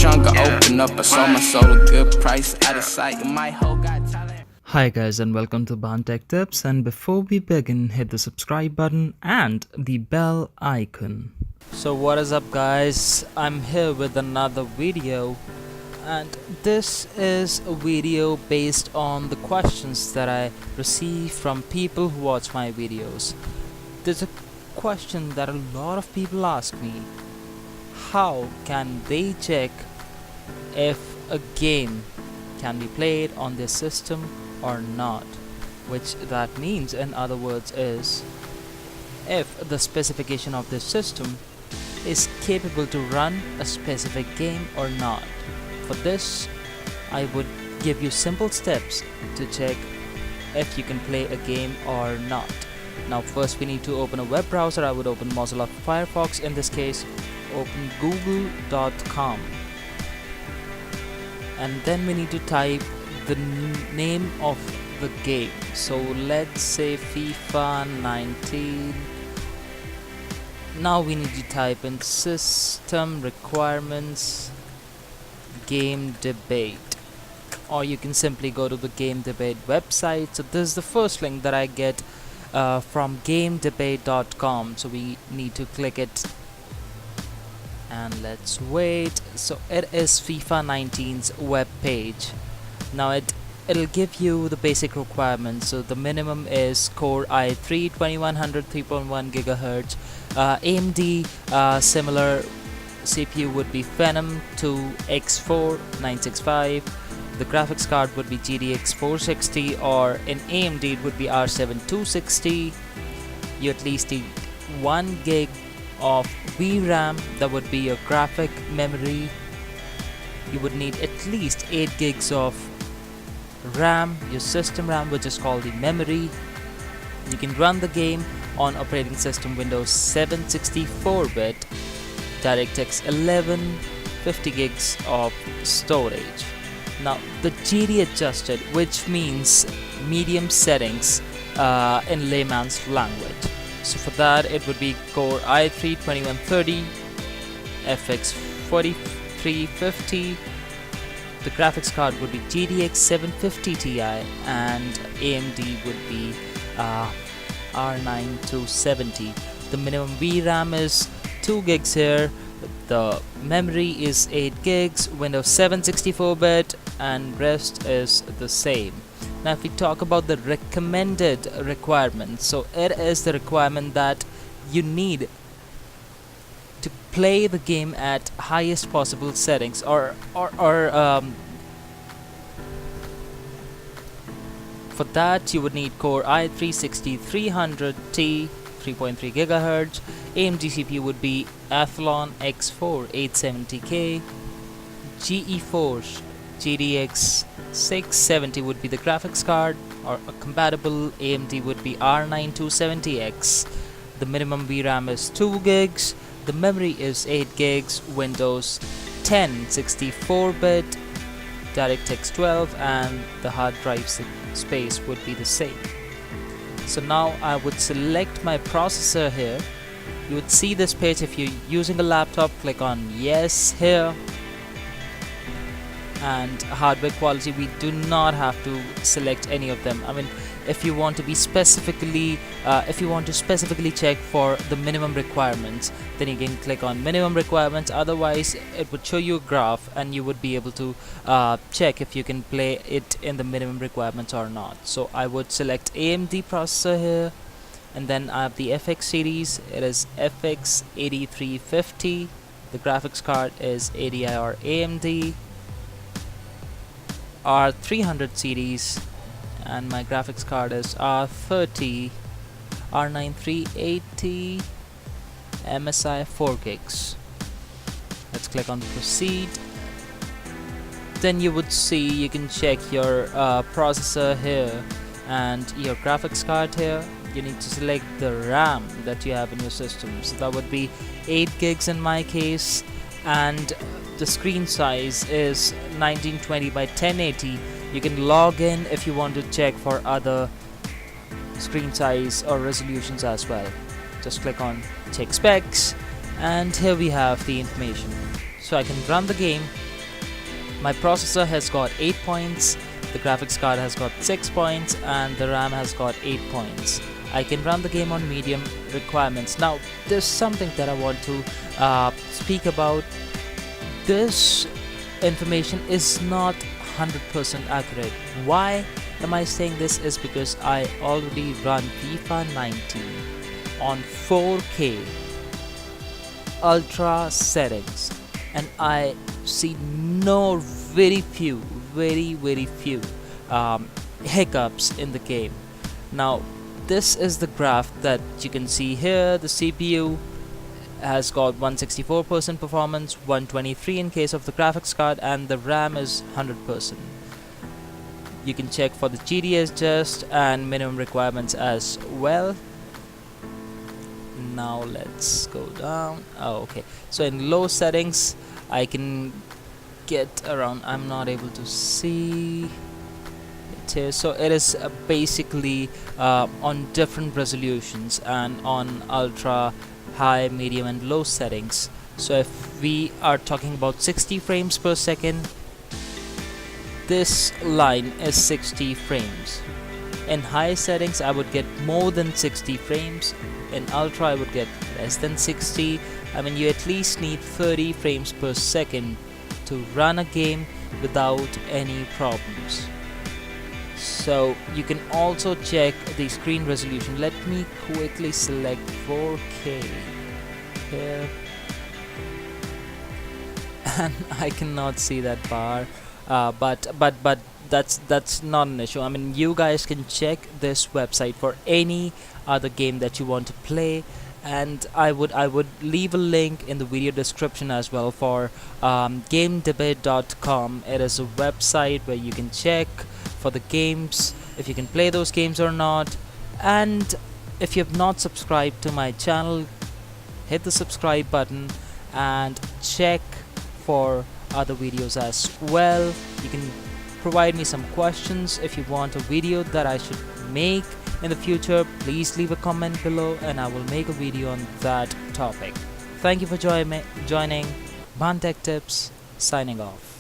trunk, I open up, I sold my soul a good price. Out of sight, my whole got talent. Hi guys and welcome to Ban Tech Tips, and before we begin, hit the subscribe button and the bell icon. So what is up guys, I'm here with another video, and this is a video based on the questions that I receive from people who watch my videos. There's a question that a lot of people ask me: how can they check if a game can be played on their system or not? Which that means, in other words, is if the specification of the system is capable to run a specific game or not. For this, I would give you simple steps to check if you can play a game or not. Now first we need to open a web browser. I would open Mozilla Firefox. In this case, open google.com, and then we need to type the name of the game. So let's say FIFA 19. Now we need to type in system requirements game debate, or you can simply go to the game debate website. So this is the first link that I get from gamedebate.com, so we need to click it and let's wait. So it is FIFA 19's web page. Now it'll give you the basic requirements. So the minimum is Core i3 2100 3.1 gigahertz, AMD similar CPU would be Phenom 2 X4 965. The graphics card would be GTX 460, or in AMD it would be R7 260. You at least need 1 gig of VRAM, that would be your graphic memory. You would need at least 8 gigs of RAM, your system RAM, which is called the memory. You can run the game on operating system Windows 7 64-bit, DirectX 11, 50 gigs of storage. Now the GD adjusted, which means medium settings in layman's language. So for that it would be Core i3 2130, FX 4350. The graphics card would be GTX 750 Ti, and AMD would be R9 270. The minimum VRAM is 2 gigs here. The memory is 8 gigs, Windows 7 64-bit, and rest is the same. Now if we talk about the recommended requirements, so it is the requirement that you need to play the game at highest possible settings, or for that you would need Core i3 6300T 3.3 gigahertz. AMD CPU would be Athlon X4 870K. GeForce GTX 670 would be the graphics card, or a compatible AMD would be R9 270X. The minimum VRAM is 2 gigs. The memory is 8 gigs. Windows 10 64-bit, DirectX 12, and the hard drive space would be the same. So now I would select my processor here. You would see this page. If you're using a laptop, click on yes here. And hardware quality, we do not have to select any of them. I mean, if you want to specifically check for the minimum requirements, then you can click on minimum requirements. Otherwise it would show you a graph and you would be able to check if you can play it in the minimum requirements or not. So I would select AMD processor here, and then I have the FX series. It is FX 8350. The graphics card is ADI AMD R300 series, and my graphics card is R30 R9 380 MSI 4 gigs. Let's click on proceed. Then you would see, you can check your processor here and your graphics card here. You need to select the RAM that you have in your system. So that would be 8 gigs in my case, and the screen size is 1920 by 1080. You can log in if you want to check for other screen size or resolutions as well. Just click on check specs, and here we have the information. So I can run the game My processor has got 8 points, the graphics card has got 6 points, and the RAM has got 8 points. I can run the game on medium requirements. Now, there's something that I want to speak about. This information is not 100% accurate. Why am I saying this? Is because I already run FIFA 19 on 4K ultra settings, and I see very few hiccups in the game. Now, this is the graph that you can see here. The CPU has got 164% performance, 123 in case of the graphics card, and the RAM is 100%. You can check for the GDS just and minimum requirements as well. Now let's go down. Oh, okay. So in low settings, I can get around. I'm not able to see it here. So it is basically on different resolutions and on ultra, high, medium, and low settings. So if we are talking about 60 frames per second, this line is 60 frames. In high settings, I would get more than 60 frames. In ultra, I would get less than 60. I mean, you at least need 30 frames per second to run a game without any problems. So you can also check the screen resolution. Let me quickly select 4K here, and I cannot see that bar. But that's not an issue. I mean, you guys can check this website for any other game that you want to play, and I would leave a link in the video description as well for gamedebate.com. It is a website where you can check for the games, if you can play those games or not. And if you have not subscribed to my channel, hit the subscribe button and check for other videos as well. You can provide me some questions. If you want a video that I should make in the future, please leave a comment below and I will make a video on that topic. Thank you for joining. Tech Tips signing off.